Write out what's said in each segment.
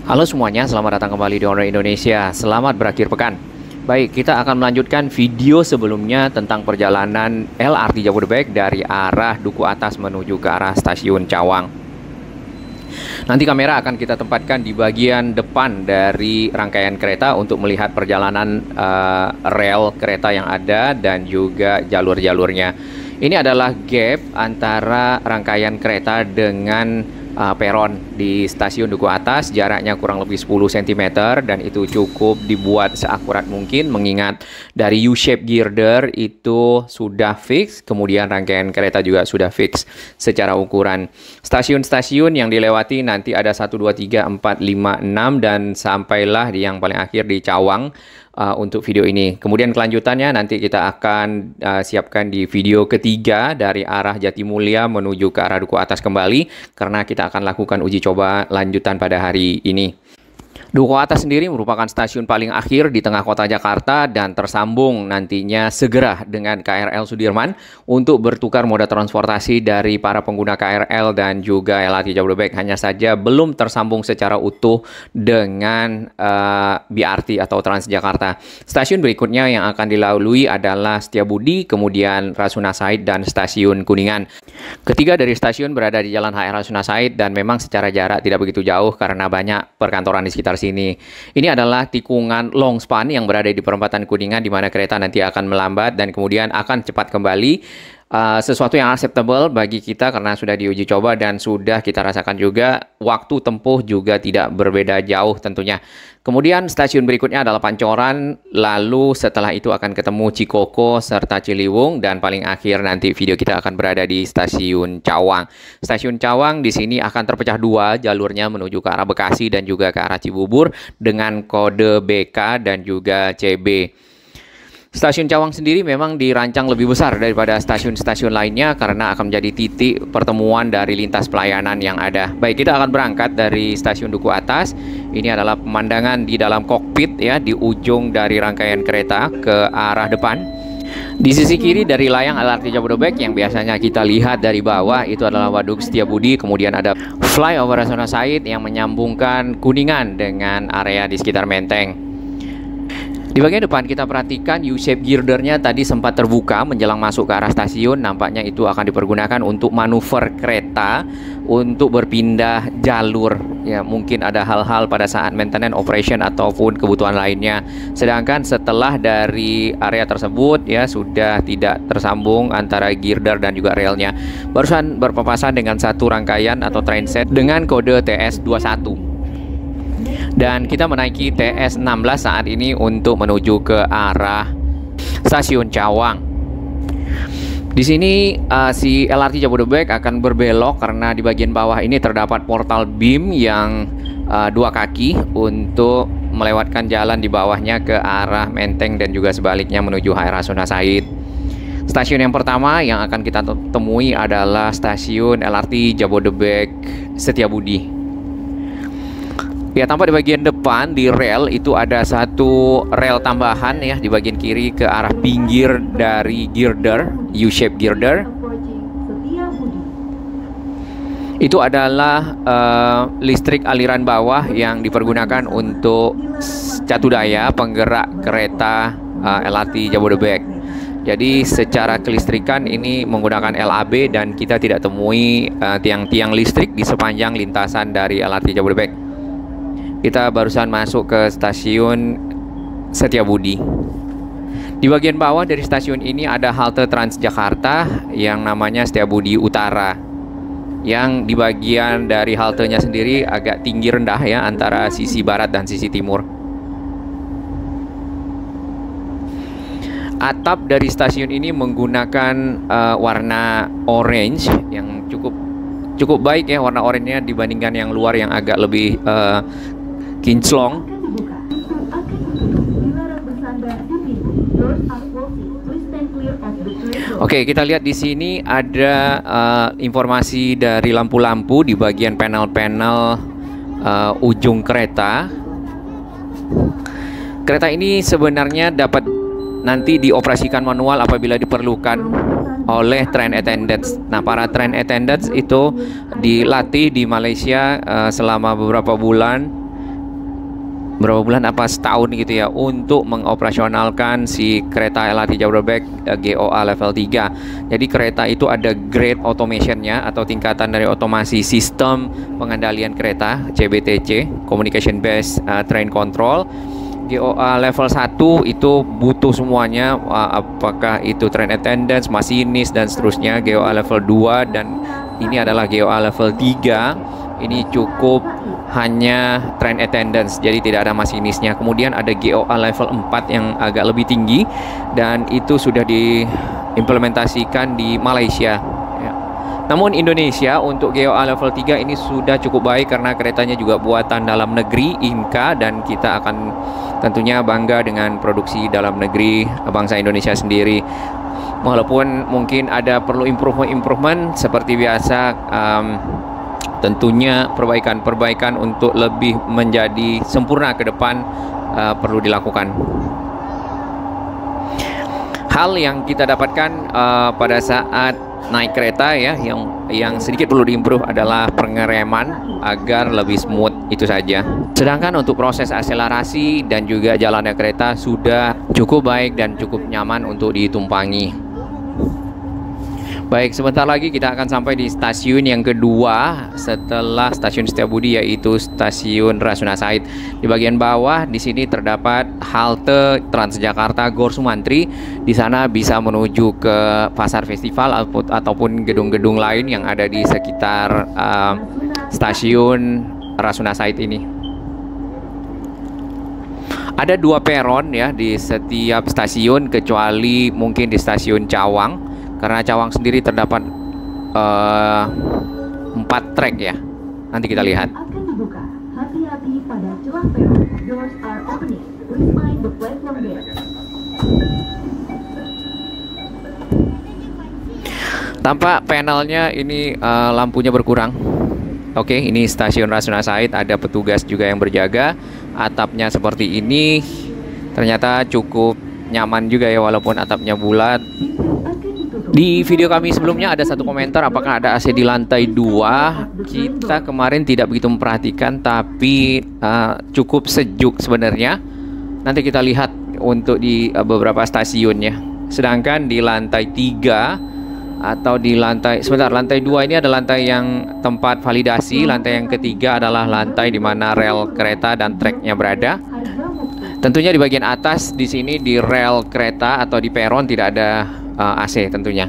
Halo semuanya, selamat datang kembali di Honor Indonesia. Selamat berakhir pekan. Baik, kita akan melanjutkan video sebelumnya tentang perjalanan LRT Jabodebek dari arah Duku Atas menuju ke arah Stasiun Cawang. Nanti kamera akan kita tempatkan di bagian depan dari rangkaian kereta untuk melihat perjalanan rel kereta yang ada dan juga jalur-jalurnya. Ini adalah gap antara rangkaian kereta dengan peron di stasiun Duku Atas, jaraknya kurang lebih 10 cm dan itu cukup dibuat seakurat mungkin mengingat dari U-shape girder itu sudah fix, kemudian rangkaian kereta juga sudah fix secara ukuran. Stasiun-stasiun yang dilewati nanti ada 1, 2, 3, 4, 5, 6 dan sampailah di yang paling akhir di Cawang. Untuk video ini. Kemudian kelanjutannya nanti kita akan siapkan di video ketiga dari arah Jatimulya menuju ke arah Duku Atas kembali karena kita akan lakukan uji coba lanjutan pada hari ini. Duku Atas sendiri merupakan stasiun paling akhir di tengah kota Jakarta dan tersambung nantinya segera dengan KRL Sudirman untuk bertukar moda transportasi dari para pengguna KRL dan juga LRT Jabodebek. Hanya saja belum tersambung secara utuh dengan BRT atau Transjakarta. Stasiun berikutnya yang akan dilalui adalah Setiabudi, kemudian Rasuna Said dan Stasiun Kuningan. Ketiga dari stasiun berada di Jalan HR Rasuna Said dan memang secara jarak tidak begitu jauh karena banyak perkantoran di sekitar sini. Ini adalah tikungan long span yang berada di perempatan Kuningan di mana kereta nanti akan melambat dan kemudian akan cepat kembali. Sesuatu yang acceptable bagi kita karena sudah diuji coba dan sudah kita rasakan juga waktu tempuh juga tidak berbeda jauh tentunya. Kemudian stasiun berikutnya adalah Pancoran, lalu setelah itu akan ketemu Cikoko serta Ciliwung dan paling akhir nanti video kita akan berada di Stasiun Cawang. Stasiun Cawang di sini akan terpecah dua jalurnya menuju ke arah Bekasi dan juga ke arah Cibubur dengan kode BK dan juga CB. Stasiun Cawang sendiri memang dirancang lebih besar daripada stasiun-stasiun lainnya karena akan menjadi titik pertemuan dari lintas pelayanan yang ada. Baik, kita akan berangkat dari stasiun Duku Atas. Ini adalah pemandangan di dalam kokpit ya, di ujung dari rangkaian kereta ke arah depan. Di sisi kiri dari layang LRT Jabodebek yang biasanya kita lihat dari bawah itu adalah Waduk Setiabudi, kemudian ada flyover Rasuna Said yang menyambungkan Kuningan dengan area di sekitar Menteng. Di bagian depan kita perhatikan U-shape girdernya tadi sempat terbuka menjelang masuk ke arah stasiun. Nampaknya itu akan dipergunakan untuk manuver kereta untuk berpindah jalur. Ya, mungkin ada hal-hal pada saat maintenance operation ataupun kebutuhan lainnya. Sedangkan setelah dari area tersebut ya sudah tidak tersambung antara girder dan juga relnya. Barusan berpapasan dengan satu rangkaian atau trainset dengan kode TS21. Dan kita menaiki TS16 saat ini untuk menuju ke arah Stasiun Cawang. Di sini si LRT Jabodebek akan berbelok karena di bagian bawah ini terdapat portal beam yang dua kaki untuk melewatkan jalan di bawahnya ke arah Menteng dan juga sebaliknya menuju HR Rasuna Said. Stasiun yang pertama yang akan kita temui adalah stasiun LRT Jabodebek Setiabudi. Ya, tampak di bagian depan di rel itu ada satu rel tambahan ya di bagian kiri ke arah pinggir dari girder, U-shape girder. Itu adalah listrik aliran bawah yang dipergunakan untuk catu daya penggerak kereta LRT Jabodebek. Jadi secara kelistrikan ini menggunakan LAB dan kita tidak temui tiang-tiang listrik di sepanjang lintasan dari LRT Jabodebek. Kita barusan masuk ke stasiun Setiabudi. Di bagian bawah dari stasiun ini ada halte Transjakarta yang namanya Setiabudi Utara. Yang di bagian dari haltenya sendiri agak tinggi rendah ya antara sisi barat dan sisi timur. Atap dari stasiun ini menggunakan warna orange yang cukup baik ya, warna oranye dibandingkan yang luar yang agak lebih kinclong. Oke, kita lihat di sini ada informasi dari lampu-lampu di bagian panel-panel ujung kereta. Kereta ini sebenarnya dapat nanti dioperasikan manual apabila diperlukan oleh train attendants. Nah, para train attendants itu dilatih di Malaysia selama beberapa bulan berapa bulan apa setahun gitu ya untuk mengoperasionalkan si kereta LRT Jabodebek GOA level 3. Jadi kereta itu ada grade automationnya atau tingkatan dari otomasi sistem pengendalian kereta CBTC, Communication Based Train Control. GOA level 1 itu butuh semuanya, apakah itu train attendance, masinis dan seterusnya. GOA level 2 dan ini adalah GOA level 3. Ini cukup hanya train attendance, jadi tidak ada masinisnya. Kemudian ada GOA level 4 yang agak lebih tinggi dan itu sudah diimplementasikan di Malaysia ya. Namun Indonesia untuk GOA level 3 ini sudah cukup baik karena keretanya juga buatan dalam negeri Inka, dan kita akan tentunya bangga dengan produksi dalam negeri bangsa Indonesia sendiri. Walaupun mungkin ada perlu improvement seperti biasa, tentunya perbaikan-perbaikan untuk lebih menjadi sempurna ke depan perlu dilakukan. Hal yang kita dapatkan pada saat naik kereta ya, yang sedikit perlu diimprove adalah pengereman agar lebih smooth, itu saja. Sedangkan untuk proses akselerasi dan juga jalannya kereta sudah cukup baik dan cukup nyaman untuk ditumpangi. Baik, sebentar lagi kita akan sampai di stasiun yang kedua setelah stasiun Setiabudi, yaitu stasiun Rasuna Said. Di bagian bawah di sini terdapat halte Transjakarta Gor Sumantri. Di sana bisa menuju ke Pasar Festival ataupun gedung-gedung lain yang ada di sekitar stasiun Rasuna Said ini. Ada 2 peron ya di setiap stasiun, kecuali mungkin di stasiun Cawang. Karena Cawang sendiri terdapat 4 trek ya. Nanti kita lihat. Akan dibuka. Hati-hati pada celah peron. Doors are opening. Please mind the platform there. Tampak panelnya ini lampunya berkurang. Oke, ini stasiun Rasuna Said, ada petugas juga yang berjaga. Atapnya seperti ini. Ternyata cukup nyaman juga ya, walaupun atapnya bulat. Di video kami sebelumnya ada satu komentar apakah ada AC di lantai 2. Kita kemarin tidak begitu memperhatikan, tapi cukup sejuk sebenarnya. Nanti kita lihat untuk di beberapa stasiunnya. Sedangkan di lantai 3 atau di lantai lantai 2 ini ada lantai yang tempat validasi. Lantai yang ketiga adalah lantai di mana rel kereta dan treknya berada. Tentunya di bagian atas di sini di rel kereta atau di peron tidak ada AC tentunya.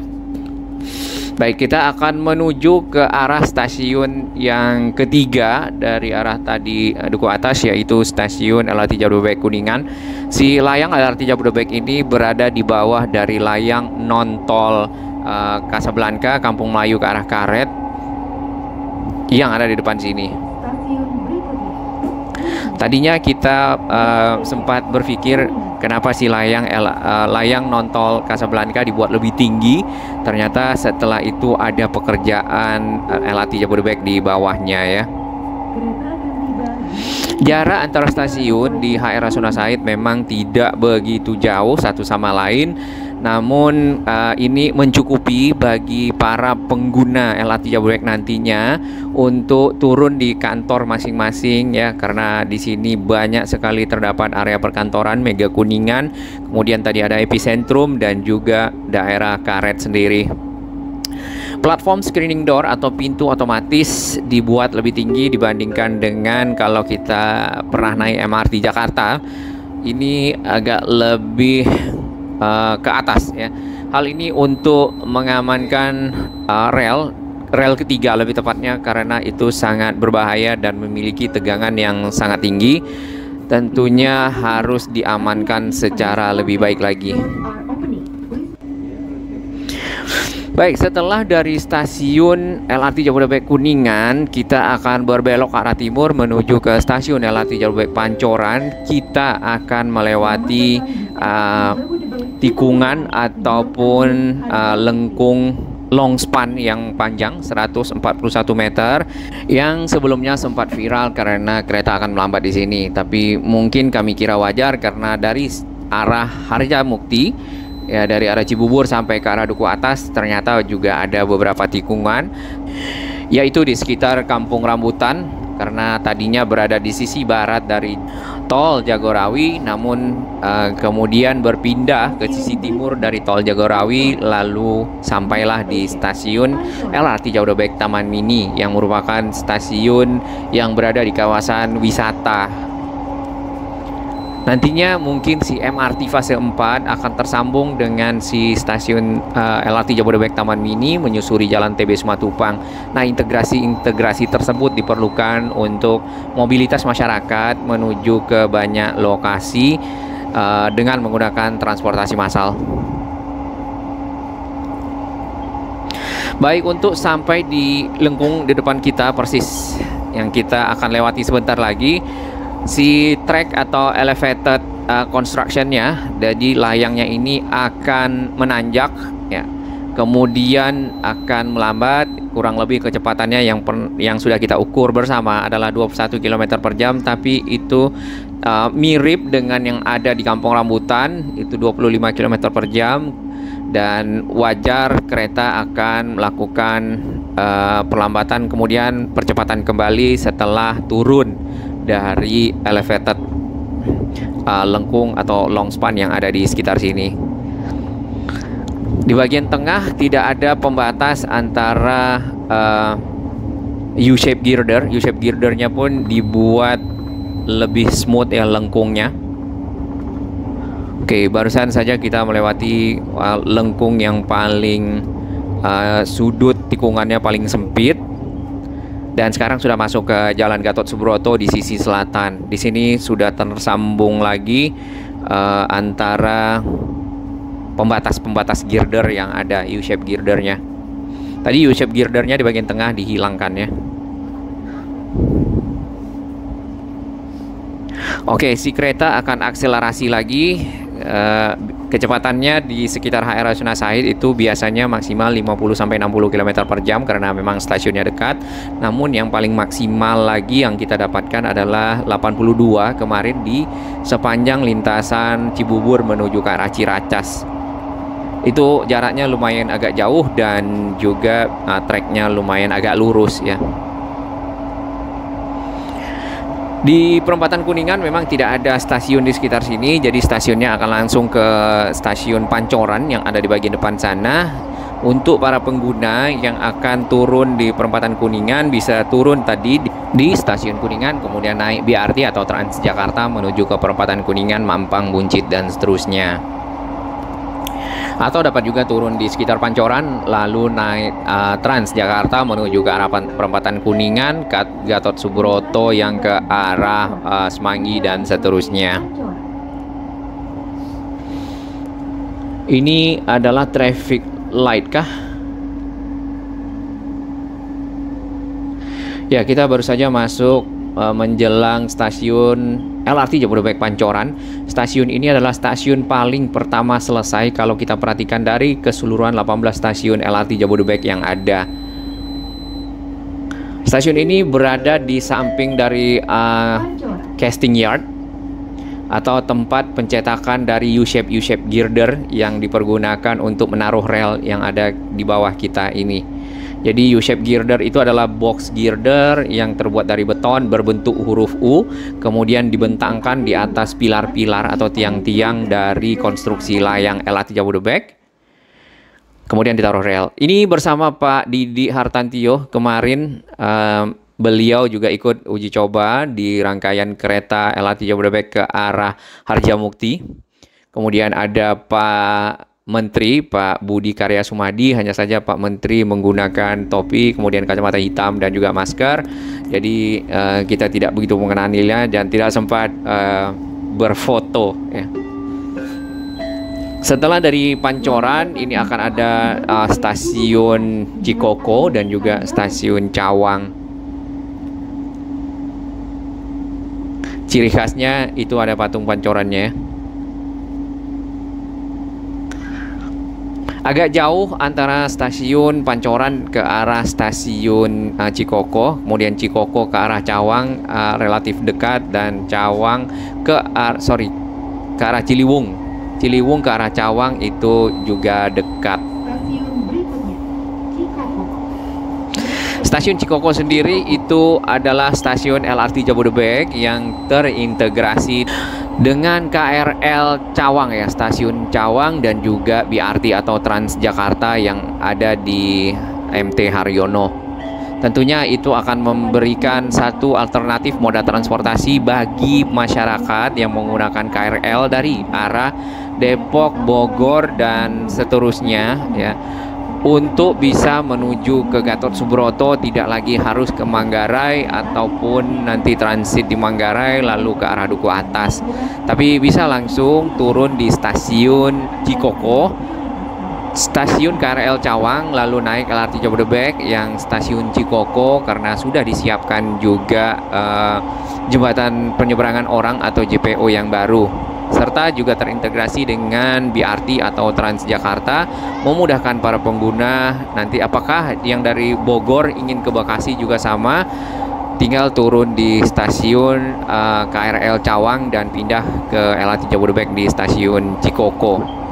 Baik, kita akan menuju ke arah stasiun yang ketiga dari arah tadi Duku Atas, yaitu stasiun LRT Jabodebek Kuningan. Si layang LRT Jabodebek ini berada di bawah dari layang non-tol Kasablanka, Kampung Melayu ke arah Karet yang ada di depan sini. Tadinya kita sempat berpikir kenapa sih layang non-tol Kasablanka dibuat lebih tinggi. Ternyata setelah itu ada pekerjaan LRT Jabodebek di bawahnya ya. Jarak antara stasiun di HR Rasuna Said memang tidak begitu jauh satu sama lain. Namun ini mencukupi bagi para pengguna LRT Jabodebek nantinya untuk turun di kantor masing-masing ya, karena di sini banyak sekali terdapat area perkantoran Mega Kuningan, kemudian tadi ada Epicentrum dan juga daerah Karet sendiri. Platform screening door atau pintu otomatis dibuat lebih tinggi dibandingkan dengan kalau kita pernah naik MRT Jakarta. Ini agak lebih ke atas ya. Hal ini untuk mengamankan rel ketiga lebih tepatnya, karena itu sangat berbahaya dan memiliki tegangan yang sangat tinggi. Tentunya harus diamankan secara lebih baik lagi. Baik, setelah dari stasiun LRT Jabodebek Kuningan, kita akan berbelok ke arah timur menuju ke stasiun LRT Jabodebek Pancoran. Kita akan melewati tikungan ataupun lengkung long span yang panjang 141 meter yang sebelumnya sempat viral karena kereta akan melambat di sini. Tapi mungkin kami kira wajar karena dari arah Harjamukti ya, dari arah Cibubur sampai ke arah Duku Atas ternyata juga ada beberapa tikungan, yaitu di sekitar Kampung Rambutan karena tadinya berada di sisi barat dari tol Jagorawi, namun kemudian berpindah ke sisi timur dari tol Jagorawi, lalu sampailah di stasiun LRT Jabodebek Taman Mini yang merupakan stasiun yang berada di kawasan wisata. Nantinya mungkin si MRT fase 4 akan tersambung dengan si stasiun LRT Jabodebek Taman Mini menyusuri Jalan TB Simatupang. Nah, integrasi tersebut diperlukan untuk mobilitas masyarakat menuju ke banyak lokasi dengan menggunakan transportasi massal. Baik, untuk sampai di lengkung di depan kita persis yang kita akan lewati sebentar lagi, si track atau elevated construction-nya, jadi layangnya ini akan menanjak ya, kemudian akan melambat. Kurang lebih kecepatannya yang sudah kita ukur bersama adalah 21 km per jam, tapi itu mirip dengan yang ada di Kampung Rambutan, itu 25 km per jam, dan wajar kereta akan melakukan perlambatan kemudian percepatan kembali setelah turun dari elevated lengkung atau long span yang ada di sekitar sini. Di bagian tengah tidak ada pembatas antara U-shape girder. U-shape girdernya pun dibuat lebih smooth ya lengkungnya. Oke, barusan saja kita melewati lengkung yang paling sudut tikungannya paling sempit. Dan sekarang sudah masuk ke Jalan Gatot Subroto di sisi selatan. Di sini sudah tersambung lagi antara pembatas-pembatas girder yang ada, U-shape girdernya. Tadi U-shape girdernya di bagian tengah dihilangkan ya. Oke, si kereta akan akselerasi lagi. Kecepatannya di sekitar HR Rasuna Said itu biasanya maksimal 50-60 km per jam karena memang stasiunnya dekat. Namun yang paling maksimal lagi yang kita dapatkan adalah 82 kemarin di sepanjang lintasan Cibubur menuju ke arah Ciracas. Itu jaraknya lumayan agak jauh dan juga treknya lumayan agak lurus ya. Di perempatan Kuningan memang tidak ada stasiun di sekitar sini, jadi stasiunnya akan langsung ke stasiun Pancoran yang ada di bagian depan sana. Untuk para pengguna yang akan turun di perempatan Kuningan bisa turun tadi di stasiun Kuningan, kemudian naik BRT atau Transjakarta menuju ke perempatan Kuningan, Mampang, Buncit, dan seterusnya. Atau dapat juga turun di sekitar Pancoran lalu naik Transjakarta menuju ke arah perempatan Kuningan, Gatot Subroto yang ke arah Semanggi dan seterusnya. Ini adalah traffic light kah? Ya, kita baru saja masuk menjelang stasiun LRT Jabodebek Pancoran. Stasiun ini adalah stasiun paling pertama selesai kalau kita perhatikan dari keseluruhan 18 stasiun LRT Jabodebek yang ada. Stasiun ini berada di samping dari casting yard atau tempat pencetakan dari U-shape girder yang dipergunakan untuk menaruh rel yang ada di bawah kita ini. Jadi U-shape girder itu adalah box girder yang terbuat dari beton berbentuk huruf U, kemudian dibentangkan di atas pilar-pilar atau tiang-tiang dari konstruksi layang LRT Jabodebek. Kemudian ditaruh rel. Ini bersama Pak Didi Hartantio kemarin, beliau juga ikut uji coba di rangkaian kereta LRT Jabodebek ke arah Harjamukti. Kemudian ada Pak Menteri, Pak Budi Karya Sumadi, hanya saja Pak Menteri menggunakan topi, kemudian kacamata hitam dan juga masker. Jadi kita tidak begitu mengenalinya dan tidak sempat berfoto ya. Setelah dari Pancoran, ini akan ada stasiun Cikoko dan juga stasiun Cawang. Ciri khasnya itu ada patung Pancorannya. Agak jauh antara stasiun Pancoran ke arah stasiun Cikoko, kemudian Cikoko ke arah Cawang relatif dekat, dan Cawang ke arah Ciliwung. Ciliwung ke arah Cawang itu juga dekat. Stasiun Cikoko sendiri itu adalah stasiun LRT Jabodebek yang terintegrasi dengan KRL Cawang ya, stasiun Cawang dan juga BRT atau Transjakarta yang ada di MT Haryono. Tentunya itu akan memberikan satu alternatif moda transportasi bagi masyarakat yang menggunakan KRL dari arah Depok, Bogor dan seterusnya ya, untuk bisa menuju ke Gatot Subroto, tidak lagi harus ke Manggarai ataupun nanti transit di Manggarai lalu ke arah Duku Atas, tapi bisa langsung turun di stasiun Cikoko, stasiun KRL Cawang, lalu naik LRT Jabodebek yang stasiun Cikoko karena sudah disiapkan juga jembatan penyeberangan orang atau JPO yang baru, serta juga terintegrasi dengan BRT atau Transjakarta, memudahkan para pengguna. Nanti apakah yang dari Bogor ingin ke Bekasi juga sama, tinggal turun di stasiun KRL Cawang dan pindah ke LRT Jabodebek di stasiun Cikoko.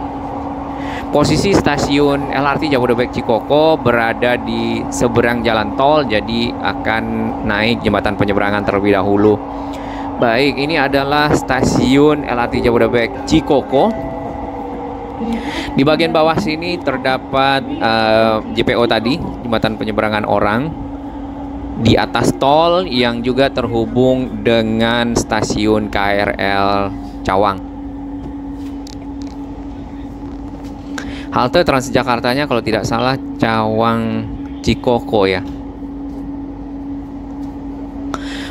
Posisi stasiun LRT Jabodebek Cikoko berada di seberang jalan tol, jadi akan naik jembatan penyeberangan terlebih dahulu. Baik, ini adalah stasiun LRT Jabodebek Cikoko. Di bagian bawah sini terdapat JPO tadi, jembatan penyeberangan orang. Di atas tol yang juga terhubung dengan stasiun KRL Cawang. Halte Transjakartanya kalau tidak salah Cawang Cikoko ya.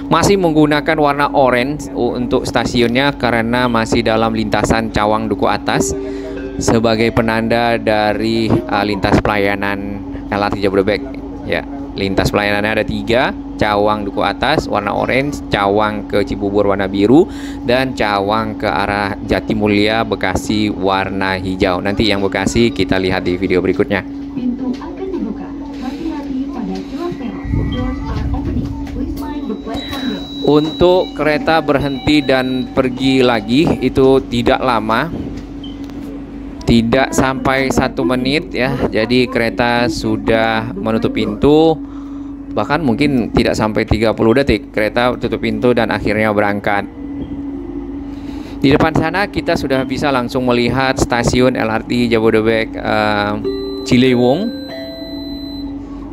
Masih menggunakan warna orange untuk stasiunnya karena masih dalam lintasan Cawang Duku Atas sebagai penanda dari lintas pelayanan LRT Jabodebek ya. Lintas pelayanannya ada 3, Cawang Duku Atas warna orange, Cawang ke Cibubur warna biru, dan Cawang ke arah Jatimulya Bekasi warna hijau. Nanti yang Bekasi kita lihat di video berikutnya. Pintu akan dibuka. Hati-hati pada celah peron. Doors are opening. Please mind the platform bell. Untuk kereta berhenti dan pergi lagi itu tidak lama, tidak sampai 1 menit ya. Jadi kereta sudah menutup pintu, bahkan mungkin tidak sampai 30 detik kereta tutup pintu dan akhirnya berangkat. Di depan sana kita sudah bisa langsung melihat stasiun LRT Jabodebek Ciliwung.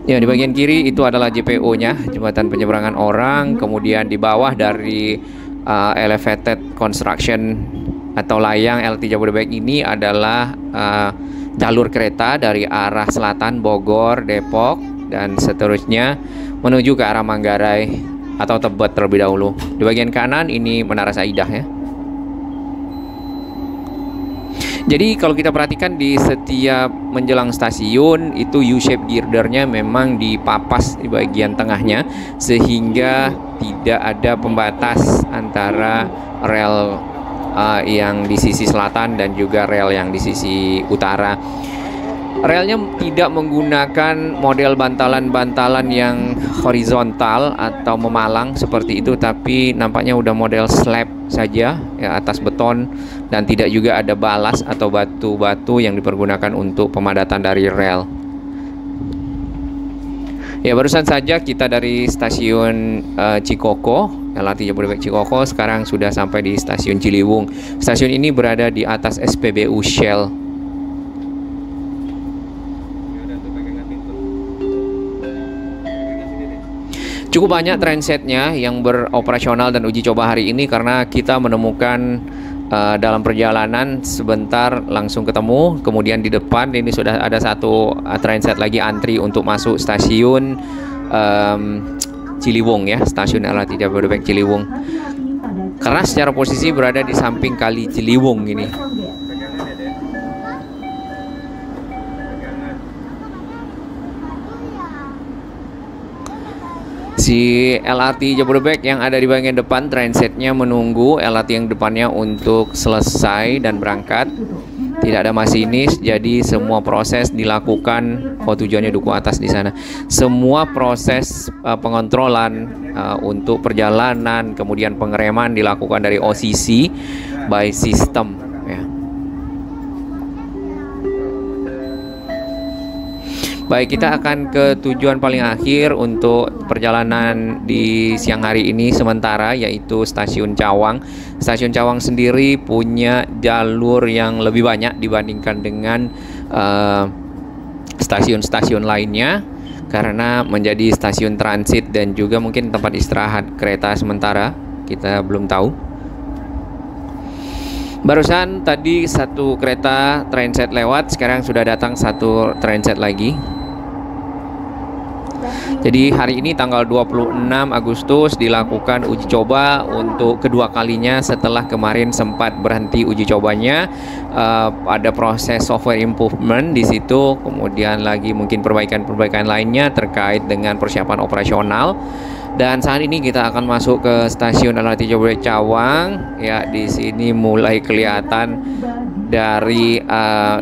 Ya, di bagian kiri itu adalah JPO-nya, jembatan penyeberangan orang. Kemudian di bawah dari elevated construction atau layang LRT Jabodebek ini adalah jalur kereta dari arah selatan Bogor, Depok dan seterusnya menuju ke arah Manggarai atau Tebet terlebih dahulu. Di bagian kanan ini Menara Saidah ya. Jadi kalau kita perhatikan di setiap menjelang stasiun itu U-shape girdernya memang dipapas di bagian tengahnya sehingga tidak ada pembatas antara rel yang di sisi selatan dan juga rel yang di sisi utara. Relnya tidak menggunakan model bantalan-bantalan yang horizontal atau memalang seperti itu, tapi nampaknya udah model slab saja ya, atas beton, dan tidak juga ada balas atau batu-batu yang dipergunakan untuk pemadatan dari rel. Ya, barusan saja kita dari stasiun Cikoko, LRT Jabodebek Cikoko, sekarang sudah sampai di stasiun Ciliwung. Stasiun ini berada di atas SPBU Shell. Cukup banyak trainsetnya yang beroperasional dan uji coba hari ini karena kita menemukan dalam perjalanan sebentar langsung ketemu. Kemudian di depan ini sudah ada satu trainset lagi antri untuk masuk stasiun Ciliwung ya, stasiun LRT Jabodebek Ciliwung. Karena secara posisi berada di samping kali Ciliwung ini. Si LRT Jabodebek yang ada di bagian depan trainsetnya menunggu LRT yang depannya untuk selesai dan berangkat. Tidak ada masinis, jadi semua proses dilakukan. Tujuannya Duku Atas di sana. Semua proses pengontrolan untuk perjalanan, kemudian pengereman dilakukan dari OCC by system. Ya. Baik, kita akan ke tujuan paling akhir untuk perjalanan di siang hari ini sementara, yaitu Stasiun Cawang. Stasiun Cawang sendiri punya jalur yang lebih banyak dibandingkan dengan stasiun-stasiun lainnya, karena menjadi stasiun transit dan juga mungkin tempat istirahat kereta sementara, kita belum tahu. Barusan tadi satu kereta transit lewat, sekarang sudah datang satu transit lagi. Jadi hari ini tanggal 26 Agustus dilakukan uji coba untuk kedua kalinya setelah kemarin sempat berhenti uji cobanya. Ada proses software improvement di situ, kemudian lagi mungkin perbaikan-perbaikan lainnya terkait dengan persiapan operasional. Dan saat ini kita akan masuk ke stasiun LRT Jabodebek Cawang. Ya, di sini mulai kelihatan dari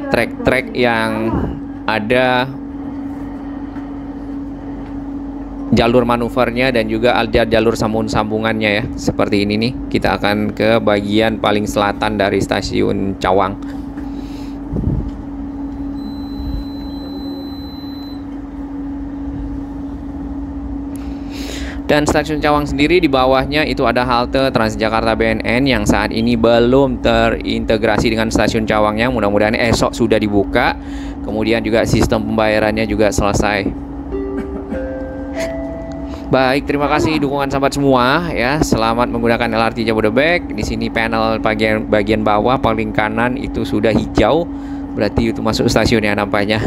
trek-trek yang ada, jalur manuvernya dan juga ada jalur sambungannya ya. Seperti ini nih. Kita akan ke bagian paling selatan dari stasiun Cawang. Dan stasiun Cawang sendiri di bawahnya itu ada halte Transjakarta BNN yang saat ini belum terintegrasi dengan stasiun Cawangnya. Mudah-mudahan esok sudah dibuka. Kemudian juga sistem pembayarannya juga selesai. Baik, terima kasih dukungan sahabat semua ya. Selamat menggunakan LRT Jabodebek. Di sini panel bagian bawah paling kanan itu sudah hijau, berarti itu masuk stasiun ya nampaknya.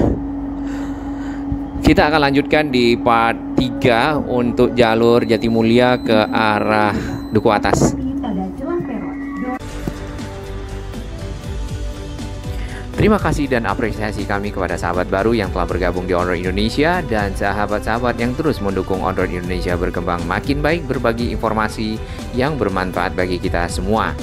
Kita akan lanjutkan di part 3 untuk jalur Jatimulya ke arah Duku Atas. Terima kasih dan apresiasi kami kepada sahabat baru yang telah bergabung di On Road Indonesia dan sahabat-sahabat yang terus mendukung On Road Indonesia berkembang makin baik, berbagi informasi yang bermanfaat bagi kita semua.